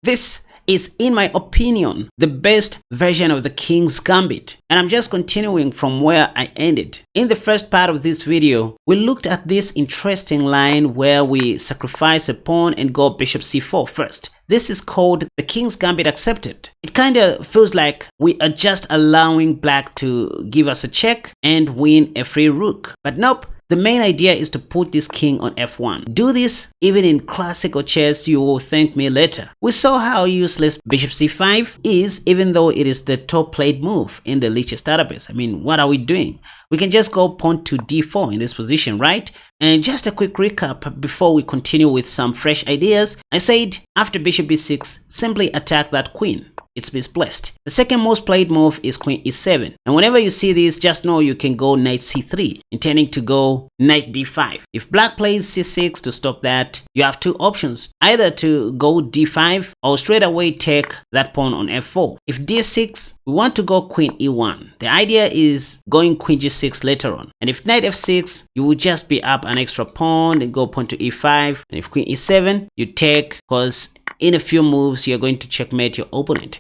This is, in my opinion, the best version of the King's Gambit, and I'm just continuing from where I ended. In the first part of this video, we looked at this interesting line where we sacrifice a pawn and go bishop c4 first. This is called the King's Gambit accepted. It kinda feels like we are just allowing black to give us a check and win a free rook, but nope. The main idea is to put this king on f1. Do this even in classical chess, you will thank me later. We saw how useless bishop c5 is, even though it is the top played move in the Lichess database. I mean, what are we doing? We can just go pawn to d4 in this position, right? And just a quick recap before we continue with some fresh ideas. I said after bishop b6, simply attack that queen. It's misplaced. The second most played move is queen e7. And whenever you see this, just know you can go knight c3, intending to go knight d5. If black plays c6 to stop that, you have two options. Either to go d5 or straight away take that pawn on f4. If d6, we want to go queen e1. The idea is going queen g6 later on. And if knight f6, you will just be up an extra pawn and go pawn to e5. And if queen e7, you take, because in a few moves, you're going to checkmate your opponent.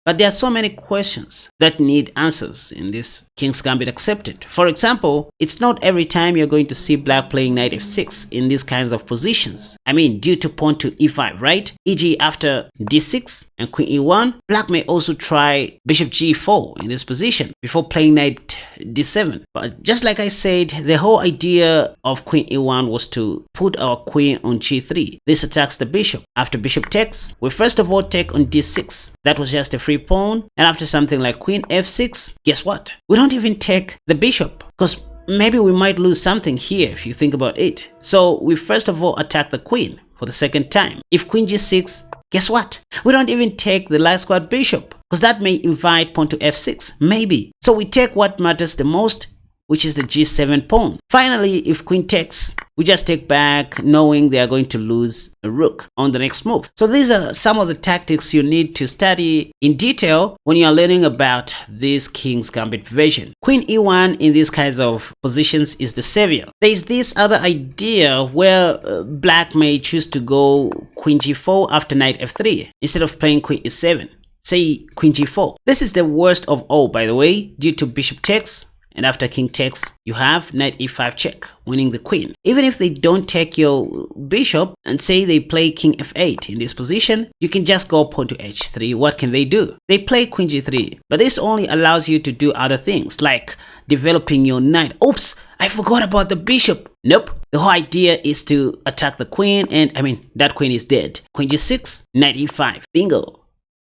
But there are so many questions that need answers in this King's Gambit accepted. For example, it's not every time you're going to see black playing knight f6 in these kinds of positions. I mean, due to pawn to e5, right? E.g. after d6 and queen e1, black may also try bishop g4 in this position before playing knight d7. But just like I said, the whole idea of queen e1 was to put our queen on g3. This attacks the bishop. After bishop takes, we first of all take on d6. That was just a free pawn, and after something like queen f6, guess what? We don't even take the bishop, because maybe we might lose something here if you think about it. So we first of all attack the queen for the second time. If queen g6, guess what? We don't even take the light squared bishop, because that may invite pawn to f6, maybe. So we take what matters the most, which is the g7 pawn. Finally, if queen takes, we just take back, knowing they are going to lose a rook on the next move. So these are some of the tactics you need to study in detail when you are learning about this King's Gambit version. Queen e1 in these kinds of positions is the savior. There is this other idea where black may choose to go queen g4 after knight f3 instead of playing queen e7. Say queen g4. This is the worst of all, by the way, due to bishop takes. And after king takes, you have knight e5 check, winning the queen. Even if they don't take your bishop and say they play king f8 in this position, you can just go pawn to h3. What can they do? They play queen g3, but this only allows you to do other things like developing your knight. Oops, I forgot about the bishop. Nope. The whole idea is to attack the queen, and that queen is dead. Queen g6, knight e5. Bingo.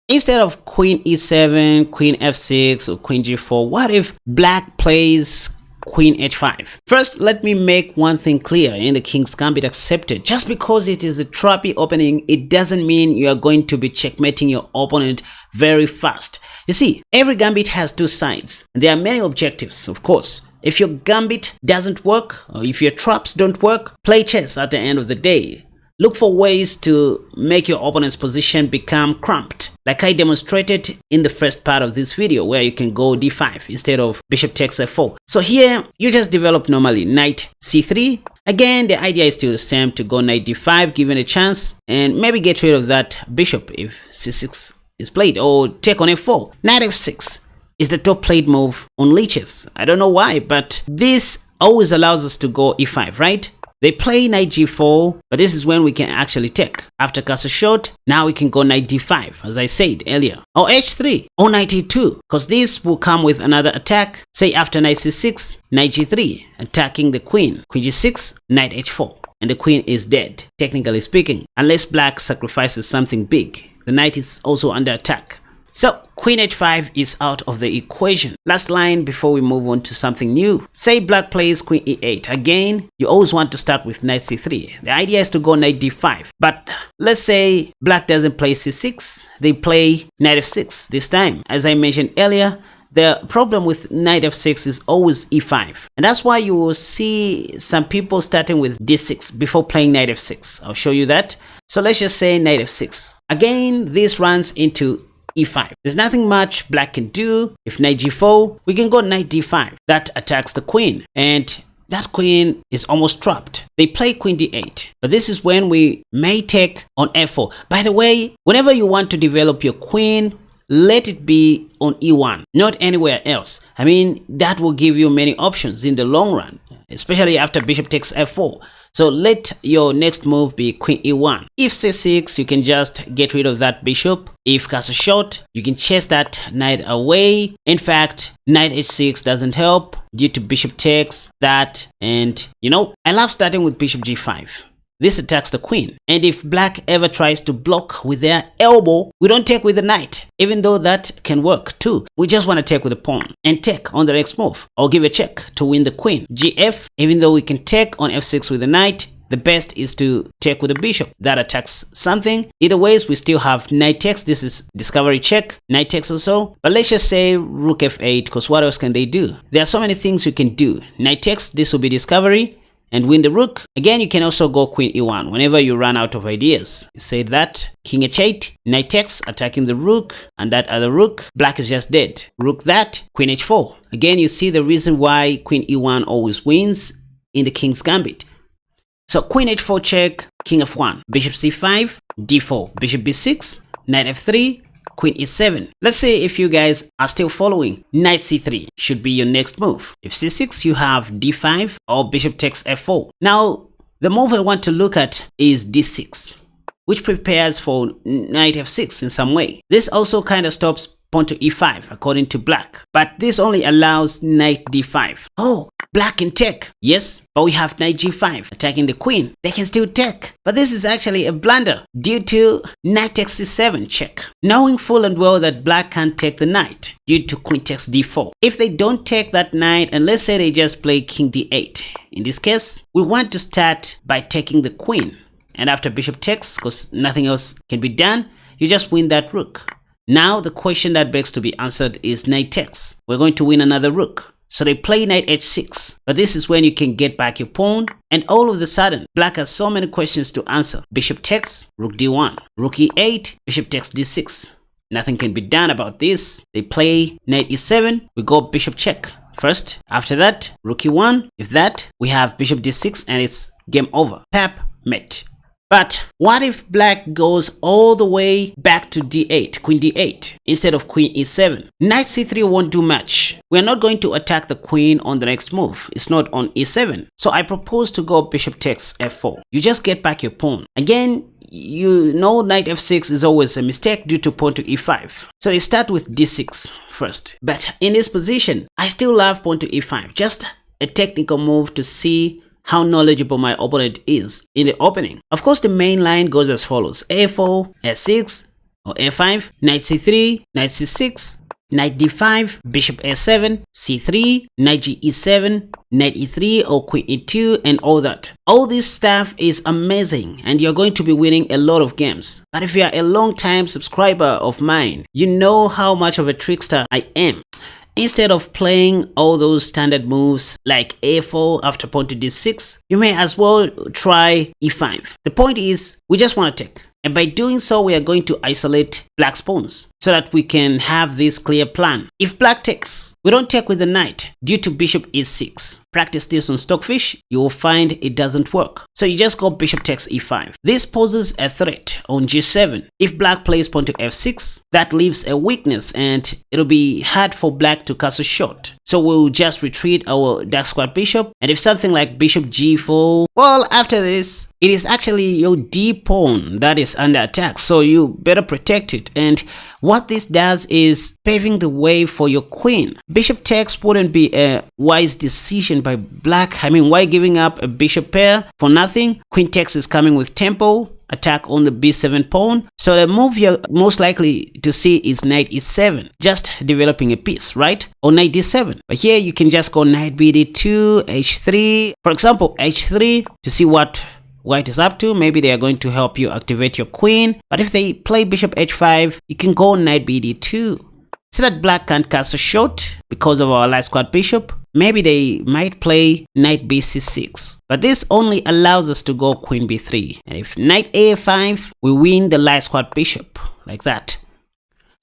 Instead of queen e7, queen f6, or queen g4, what if black plays queen h5? First, let me make one thing clear in the King's Gambit accepted. Just because it is a trappy opening, it doesn't mean you are going to be checkmating your opponent very fast. You see, every gambit has two sides. There are many objectives, of course. If your gambit doesn't work, or if your traps don't work, play chess at the end of the day. Look for ways to make your opponent's position become cramped, like I demonstrated in the first part of this video, where you can go d5 instead of bishop takes f4. So here, you just develop normally knight c3. Again, the idea is still the same, to go knight d5, given a chance, and maybe get rid of that bishop if c6 is played, or take on f4. Knight f6 is the top played move on Lichess. I don't know why, but this always allows us to go e5, right? They play knight g4, but this is when we can actually take. After castle shot, now we can go knight d5, as I said earlier. Or h3, or knight e2, because this will come with another attack. Say after knight c6, knight g3, attacking the queen. Queen g6, knight h4, and the queen is dead, technically speaking. Unless black sacrifices something big, the knight is also under attack. So queen h5 is out of the equation. Last line before we move on to something new. Say black plays queen e8. Again, you always want to start with knight c3. The idea is to go knight d5. But let's say black doesn't play c6. They play knight f6 this time. As I mentioned earlier, the problem with knight f6 is always e5. And that's why you will see some people starting with d6 before playing knight f6. I'll show you that. So let's just say knight f6. Again, this runs into e5. There's nothing much black can do. If knight g4, we can go knight d5. That attacks the queen. And that queen is almost trapped. They play queen d8, but this is when we may take on f4. By the way, whenever you want to develop your queen, let it be on e1, not anywhere else. I mean, that will give you many options in the long run, especially after bishop takes f4. So let your next move be queen e1. If c6, you can just get rid of that bishop. If castle shot, you can chase that knight away. In fact, knight h6 doesn't help due to bishop takes that. And you know, I love starting with bishop g5. This attacks the queen, and if black ever tries to block with their elbow, we don't take with the knight, even though that can work too. We just want to take with the pawn and take on the next move, or give a check to win the queen. Gf, even though we can take on f6 with the knight, the best is to take with the bishop. That attacks something. Either ways, we still have knight takes. This is discovery check, knight takes also. But let's just say rook f8, because what else can they do? There are so many things you can do. Knight takes, this will be discovery, and win the rook. Again, you can also go queen e1 whenever you run out of ideas. Say that, king h8, knight takes, attacking the rook, and that other rook. Black is just dead. Rook that, queen h4. Again, you see the reason why queen e1 always wins in the king's gambit. So queen h4 check, king f1, bishop c5, d4, bishop b6, knight f3, queen e7. Let's say if you guys are still following, knight c3 should be your next move. If c6, you have d5 or bishop takes f4. Now, the move I want to look at is d6, which prepares for knight f6 in some way. This also kind of stops pawn to e5 according to black, but this only allows knight d5. Oh, black can take, yes, but we have knight g5 attacking the queen. They can still take, but this is actually a blunder due to knight takes c7 check, knowing full and well that black can't take the knight due to queen takes d4. If they don't take that knight, and let's say they just play king d8, in this case, we want to start by taking the queen, and after bishop takes, because nothing else can be done, you just win that rook. Now the question that begs to be answered is knight takes. We're going to win another rook. So they play knight h6, but this is when you can get back your pawn, and all of a sudden, black has so many questions to answer. Bishop takes, rook d1, rook e8, bishop takes d6. Nothing can be done about this. They play knight e7, we go bishop check first. After that, rook e1. If that, we have bishop d6 and it's game over. Pap met. But what if black goes all the way back to d8, queen d8, instead of queen e7? Knight c3 won't do much. We're not going to attack the queen on the next move. It's not on e7. So I propose to go bishop takes f4. You just get back your pawn. Again, you know knight f6 is always a mistake due to pawn to e5. So they start with d6 first. But in this position, I still love pawn to e5. Just a technical move to see how knowledgeable my opponent is in the opening. Of course, the main line goes as follows: a4, s6 or a5, knight c3, knight c6, knight d5, bishop a7, c3, knight e7, knight e3 or queen e2, and all that. All this stuff is amazing and you're going to be winning a lot of games. But if you are a long time subscriber of mine, you know how much of a trickster I am. Instead of playing all those standard moves like a4 after pawn to d6, you may as well try e5. The point is, we just want to take. And by doing so, we are going to isolate black's pawns so that we can have this clear plan. If black takes, we don't take with the knight due to bishop e6. Practice this on Stockfish, you will find it doesn't work. So you just go bishop takes e5. This poses a threat on g7. If black plays pawn to f6, that leaves a weakness and it'll be hard for black to castle short. So we'll just retreat our dark squad bishop, and if something like bishop g4, well, after this, it is actually your d pawn that is under attack, so you better protect it. And what this does is paving the way for your queen. Bishop takes wouldn't be a wise decision by black. I mean, why giving up a bishop pair for nothing? Queen takes is coming with tempo, attack on the b7 pawn. So the move you're most likely to see is knight e7, just developing a piece, right? Or knight d7. But here you can just go knight bd2, h3. For example, h3 to see what white is up to. Maybe they are going to help you activate your queen. But if they play bishop h5, you can go knight bd2. So that black can't castle short because of our light squad bishop. Maybe they might play knight bc6. But this only allows us to go queen b3. And if knight a5, we win the light squad bishop like that.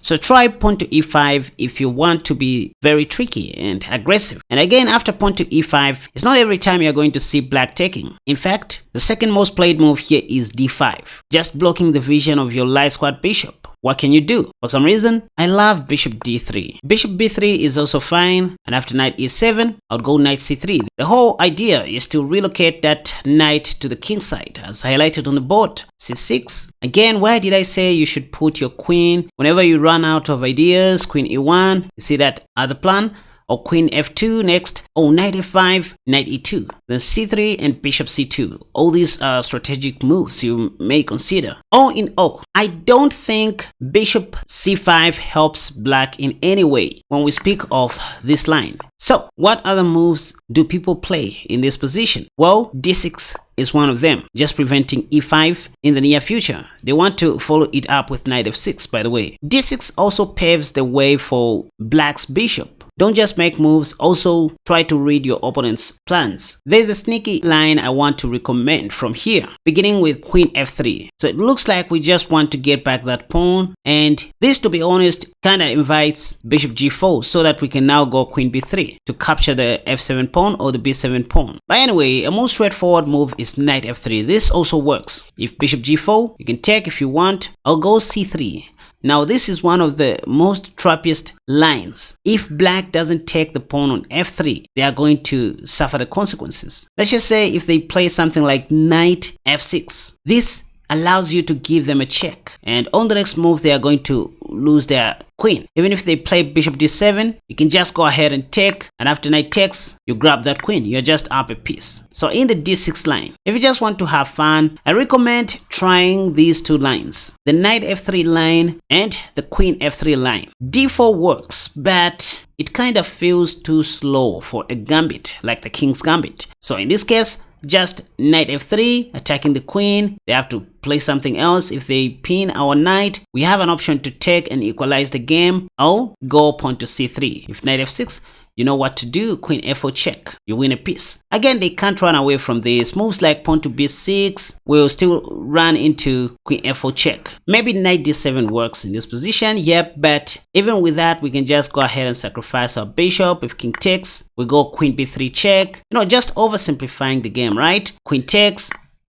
So try pawn to e5 if you want to be very tricky and aggressive. And again, after pawn to e5, it's not every time you're going to see black taking. In fact, the second most played move here is d5, just blocking the vision of your light squad bishop. What can you do? For some reason, I love bishop d3. Bishop b3 is also fine, and after knight e7, I would go knight c3. The whole idea is to relocate that knight to the king side, as highlighted on the board. c6. Again, why did I say you should put your queen whenever you run out of ideas? Queen e1, you see that other plan? Or queen f2 next, or knight f5, knight e2, then c3 and bishop c2. All these are strategic moves you may consider. All in all, I don't think bishop c5 helps black in any way when we speak of this line. So what other moves do people play in this position? Well, d6 is one of them, just preventing e5 in the near future. They want to follow it up with knight f6, by the way. d6 also paves the way for black's bishop. Don't just make moves, also try to read your opponent's plans. There's a sneaky line I want to recommend from here, beginning with queen f3. So it looks like we just want to get back that pawn, and this, to be honest, kind of invites bishop g4 so that we can now go queen b3 to capture the f7 pawn or the b7 pawn. But anyway, a more straightforward move is knight f3. This also works. If bishop g4, you can take if you want. I'll go c3. Now this is one of the most trappiest lines. If black doesn't take the pawn on f3, they are going to suffer the consequences. Let's just say if they play something like knight f6, this allows you to give them a check, and on the next move they are going to lose their queen. Even if they play bishop d7, you can just go ahead and take, and after knight takes, you grab that queen. You're just up a piece. So in the d6 line, if you just want to have fun, I recommend trying these two lines, the knight f3 line and the queen f3 line. d4 works, but it kind of feels too slow for a gambit like the king's gambit. So in this case, just knight f3, attacking the queen. They have to play something else. If they pin our knight, we have an option to take and equalize the game, or go pawn to c3. If knight f6, you know what to do. Queen f4 check, you win a piece. Again, they can't run away from this. Moves like pawn to b6 will still run into queen f4 check. Maybe knight d7 works in this position, yep, but even with that, we can just go ahead and sacrifice our bishop. If king takes, we go queen b3 check. You know, just oversimplifying the game, right? Queen takes,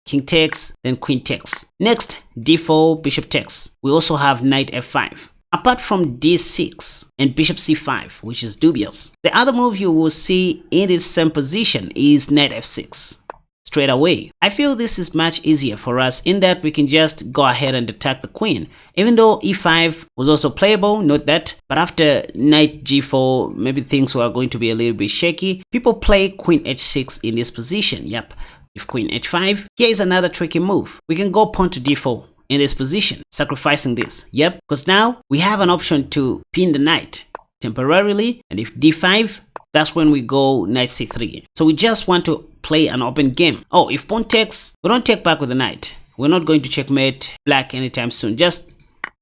king takes, then queen takes. Next, d4, bishop takes. We also have knight f5. Apart from d6 and bishop c5, which is dubious, the other move you will see in this same position is knight f6. Straight away. I feel this is much easier for us in that we can just go ahead and attack the queen. Even though e5 was also playable, note that, but after knight g4, maybe things were going to be a little bit shaky. People play queen h6 in this position, yep. If queen h5, here is another tricky move. We can go pawn to d4. In this position, sacrificing this, yep, because now we have an option to pin the knight temporarily, and if d5, that's when we go knight c3. So we just want to play an open game. Oh, if pawn takes, we don't take back with the knight. We're not going to checkmate black anytime soon. Just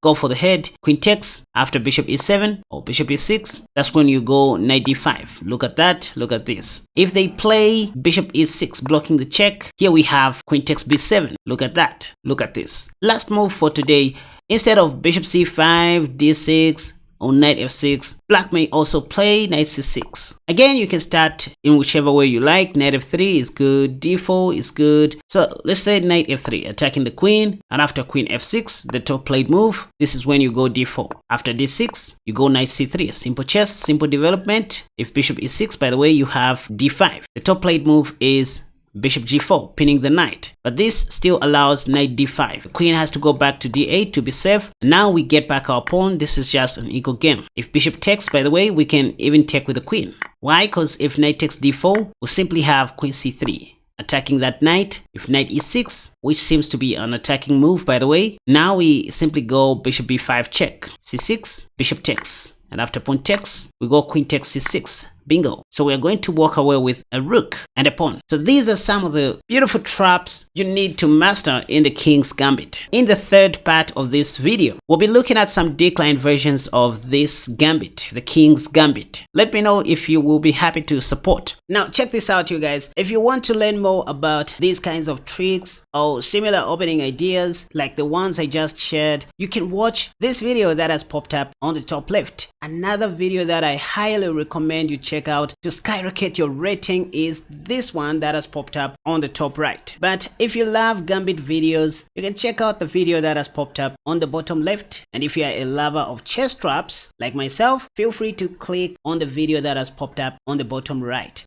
go for the head. Queen takes after bishop e7 or bishop e6. That's when you go knight d5. Look at that. Look at this. If they play bishop e6 blocking the check, here we have queen takes b7. Look at that. Look at this. Last move for today. Instead of bishop c5, d6, or knight f6, black may also play knight c6. Again, you can start in whichever way you like. Knight f3 is good, d4 is good. So let's say knight f3, attacking the queen, and after queen f6, the top played move, this is when you go d4. After d6, you go knight c3. Simple chess, simple development. If bishop e6, by the way, you have d5. The top played move is bishop g4, pinning the knight, but this still allows knight d5. The queen has to go back to d8 to be safe. Now we get back our pawn. This is just an equal game. If bishop takes, by the way, we can even take with the queen. Why? Because if knight takes d4, we'll simply have queen c3 attacking that knight. If knight e6, which seems to be an attacking move, by the way, now we simply go bishop b5 check, c6, bishop takes. And after pawn takes, we go queen takes c6. Bingo. So we're going to walk away with a rook and a pawn. So these are some of the beautiful traps you need to master in the King's Gambit. In the third part of this video, we'll be looking at some declined versions of this gambit, the King's Gambit. Let me know if you will be happy to support. Now check this out, you guys. If you want to learn more about these kinds of tricks or similar opening ideas like the ones I just shared, you can watch this video that has popped up on the top left. Another video that I highly recommend you check out to skyrocket your rating is this one that has popped up on the top right. But if you love gambit videos, you can check out the video that has popped up on the bottom left. And if you are a lover of chess traps like myself, feel free to click on the video that has popped up on the bottom right.